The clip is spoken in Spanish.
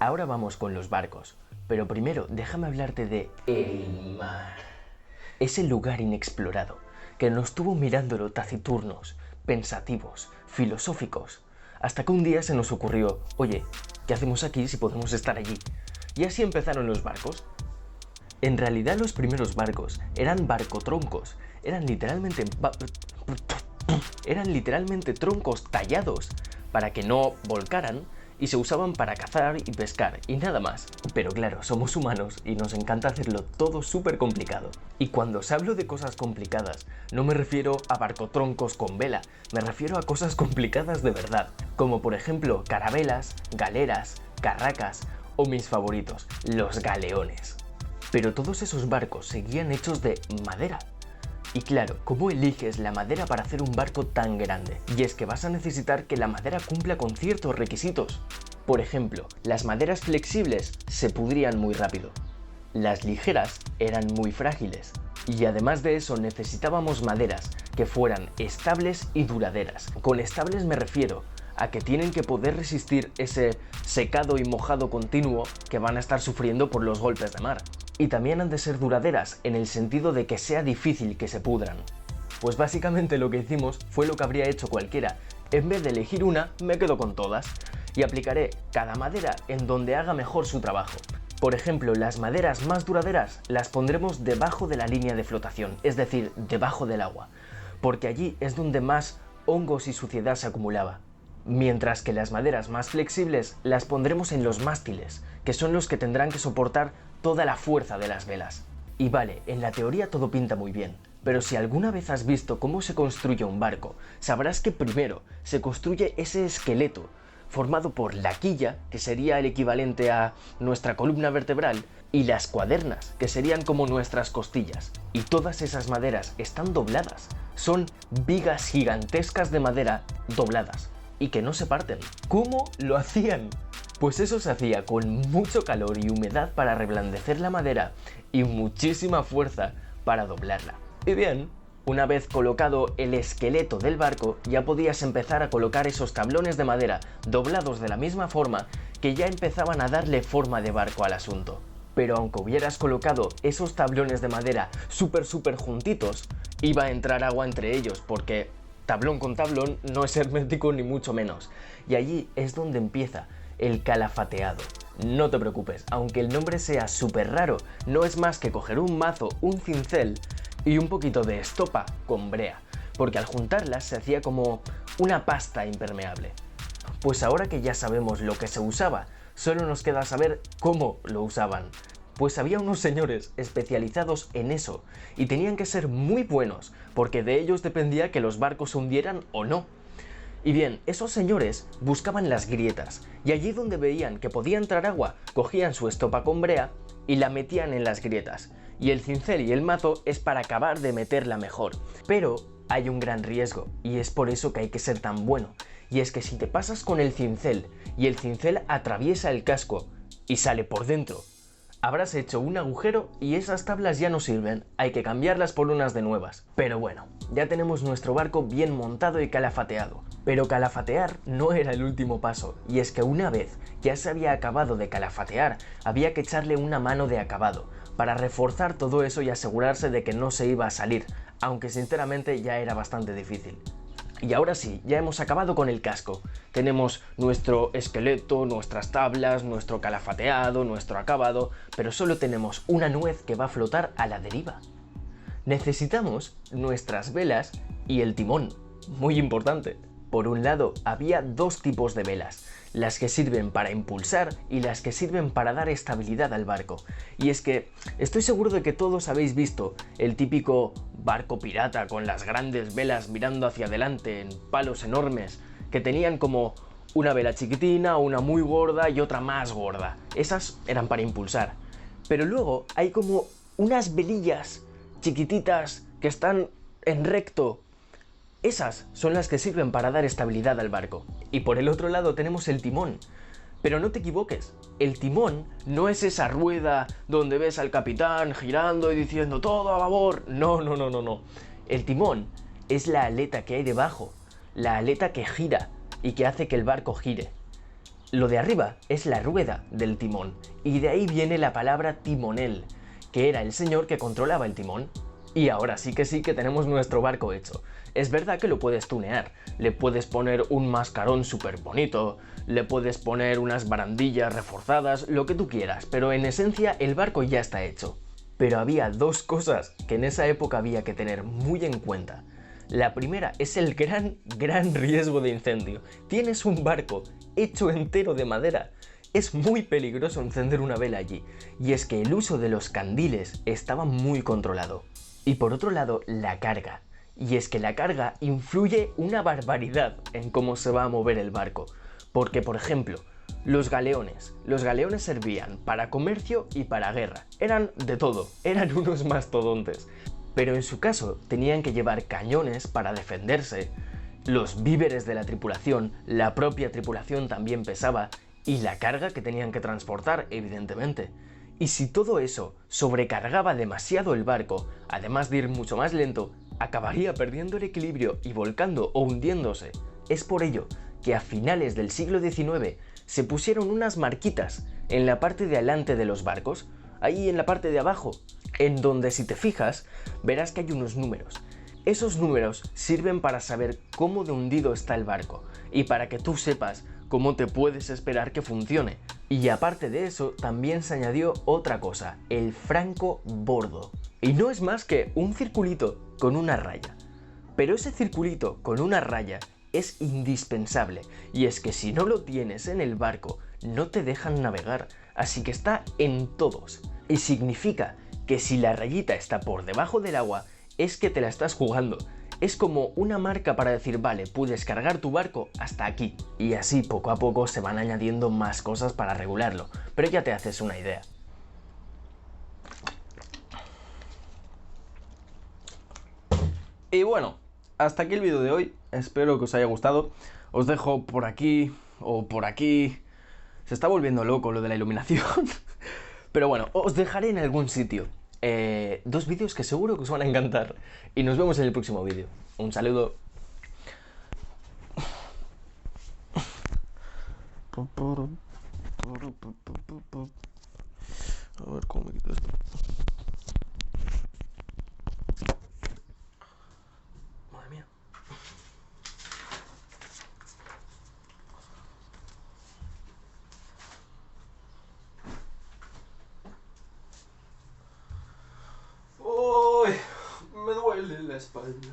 Ahora vamos con los barcos, pero primero déjame hablarte de el mar. Ese lugar inexplorado que nos tuvo mirándolo taciturnos, pensativos, filosóficos, hasta que un día se nos ocurrió, oye, ¿qué hacemos aquí si podemos estar allí? Y así empezaron los barcos. En realidad los primeros barcos eran barcotroncos, eran literalmente troncos tallados para que no volcaran y se usaban para cazar y pescar y nada más. Pero claro, somos humanos y nos encanta hacerlo todo súper complicado. Y cuando os hablo de cosas complicadas, no me refiero a barcotroncos con vela, me refiero a cosas complicadas de verdad, como por ejemplo carabelas, galeras, carracas o mis favoritos, los galeones. Pero todos esos barcos seguían hechos de madera. Y claro, ¿cómo eliges la madera para hacer un barco tan grande? Y es que vas a necesitar que la madera cumpla con ciertos requisitos. Por ejemplo, las maderas flexibles se pudrían muy rápido. Las ligeras eran muy frágiles. Y además de eso necesitábamos maderas que fueran estables y duraderas. Con estables me refiero a que tienen que poder resistir ese secado y mojado continuo que van a estar sufriendo por los golpes de mar. Y también han de ser duraderas en el sentido de que sea difícil que se pudran. Pues básicamente lo que hicimos fue lo que habría hecho cualquiera. En vez de elegir una, me quedo con todas y aplicaré cada madera en donde haga mejor su trabajo. Por ejemplo, las maderas más duraderas las pondremos debajo de la línea de flotación, es decir, debajo del agua, porque allí es donde más hongos y suciedad se acumulaba. Mientras que las maderas más flexibles las pondremos en los mástiles, que son los que tendrán que soportar toda la fuerza de las velas. Y vale, en la teoría todo pinta muy bien, pero si alguna vez has visto cómo se construye un barco, sabrás que primero se construye ese esqueleto, formado por la quilla, que sería el equivalente a nuestra columna vertebral, y las cuadernas, que serían como nuestras costillas. Y todas esas maderas están dobladas, son vigas gigantescas de madera dobladas, y que no se parten. ¿Cómo lo hacían? Pues eso se hacía con mucho calor y humedad para reblandecer la madera y muchísima fuerza para doblarla. Y bien, una vez colocado el esqueleto del barco, ya podías empezar a colocar esos tablones de madera doblados de la misma forma que ya empezaban a darle forma de barco al asunto. Pero aunque hubieras colocado esos tablones de madera súper juntitos, iba a entrar agua entre ellos porque tablón con tablón no es hermético ni mucho menos. Y allí es donde empieza el calafateado. No te preocupes, aunque el nombre sea súper raro, no es más que coger un mazo, un cincel y un poquito de estopa con brea, porque al juntarlas se hacía como una pasta impermeable. Pues ahora que ya sabemos lo que se usaba, solo nos queda saber cómo lo usaban. Pues había unos señores especializados en eso y tenían que ser muy buenos, porque de ellos dependía que los barcos se hundieran o no. Y bien, esos señores buscaban las grietas, y allí donde veían que podía entrar agua, cogían su estopa con brea y la metían en las grietas. Y el cincel y el mazo es para acabar de meterla mejor. Pero hay un gran riesgo, y es por eso que hay que ser tan bueno. Y es que si te pasas con el cincel, y el cincel atraviesa el casco y sale por dentro, habrás hecho un agujero y esas tablas ya no sirven, hay que cambiarlas por unas de nuevas. Pero bueno, ya tenemos nuestro barco bien montado y calafateado. Pero calafatear no era el último paso, y es que una vez ya se había acabado de calafatear, había que echarle una mano de acabado, para reforzar todo eso y asegurarse de que no se iba a salir, aunque sinceramente ya era bastante difícil. Y ahora sí, ya hemos acabado con el casco. Tenemos nuestro esqueleto, nuestras tablas, nuestro calafateado, nuestro acabado, pero solo tenemos una nuez que va a flotar a la deriva. Necesitamos nuestras velas y el timón, muy importante. Por un lado, había dos tipos de velas, las que sirven para impulsar y las que sirven para dar estabilidad al barco. Y es que estoy seguro de que todos habéis visto el típico barco pirata con las grandes velas mirando hacia adelante en palos enormes, que tenían como una vela chiquitina, una muy gorda y otra más gorda. Esas eran para impulsar. Pero luego hay como unas velillas chiquititas que están en recto. Esas son las que sirven para dar estabilidad al barco. Y por el otro lado tenemos el timón. Pero no te equivoques, el timón no es esa rueda donde ves al capitán girando y diciendo todo a babor. No. El timón es la aleta que hay debajo, la aleta que gira y que hace que el barco gire. Lo de arriba es la rueda del timón, y de ahí viene la palabra timonel, que era el señor que controlaba el timón. Y ahora sí que tenemos nuestro barco hecho. Es verdad que lo puedes tunear, le puedes poner un mascarón súper bonito, le puedes poner unas barandillas reforzadas, lo que tú quieras, pero en esencia el barco ya está hecho. Pero había dos cosas que en esa época había que tener muy en cuenta. La primera es el gran riesgo de incendio. Tienes un barco hecho entero de madera. Es muy peligroso encender una vela allí, y es que el uso de los candiles estaba muy controlado. Y por otro lado, la carga. Y es que la carga influye una barbaridad en cómo se va a mover el barco. Porque, por ejemplo, los galeones servían para comercio y para guerra. Eran de todo, eran unos mastodontes. Pero en su caso tenían que llevar cañones para defenderse, los víveres de la tripulación, la propia tripulación también pesaba, y la carga que tenían que transportar, evidentemente. Y si todo eso sobrecargaba demasiado el barco, además de ir mucho más lento, acabaría perdiendo el equilibrio y volcando o hundiéndose. Es por ello que a finales del siglo XIX se pusieron unas marquitas en la parte de adelante de los barcos, ahí en la parte de abajo, en donde si te fijas verás que hay unos números. Esos números sirven para saber cómo de hundido está el barco y para que tú sepas cómo te puedes esperar que funcione. Y aparte de eso, también se añadió otra cosa, el franco bordo. Y no es más que un circulito con una raya. Pero ese circulito con una raya es indispensable, y es que si no lo tienes en el barco, no te dejan navegar, así que está en todos. Y significa que si la rayita está por debajo del agua, es que te la estás jugando. Es como una marca para decir, vale, puedes cargar tu barco hasta aquí. Y así poco a poco se van añadiendo más cosas para regularlo, pero ya te haces una idea. Y bueno, hasta aquí el vídeo de hoy, espero que os haya gustado. Os dejo por aquí o por aquí. Se está volviendo loco lo de la iluminación. Pero bueno, os dejaré en algún sitio dos vídeos que seguro que os van a encantar. Y nos vemos en el próximo vídeo. Un saludo. A ver cómo me quito esto. Madre mía. ¡Uy! Me duele la espalda.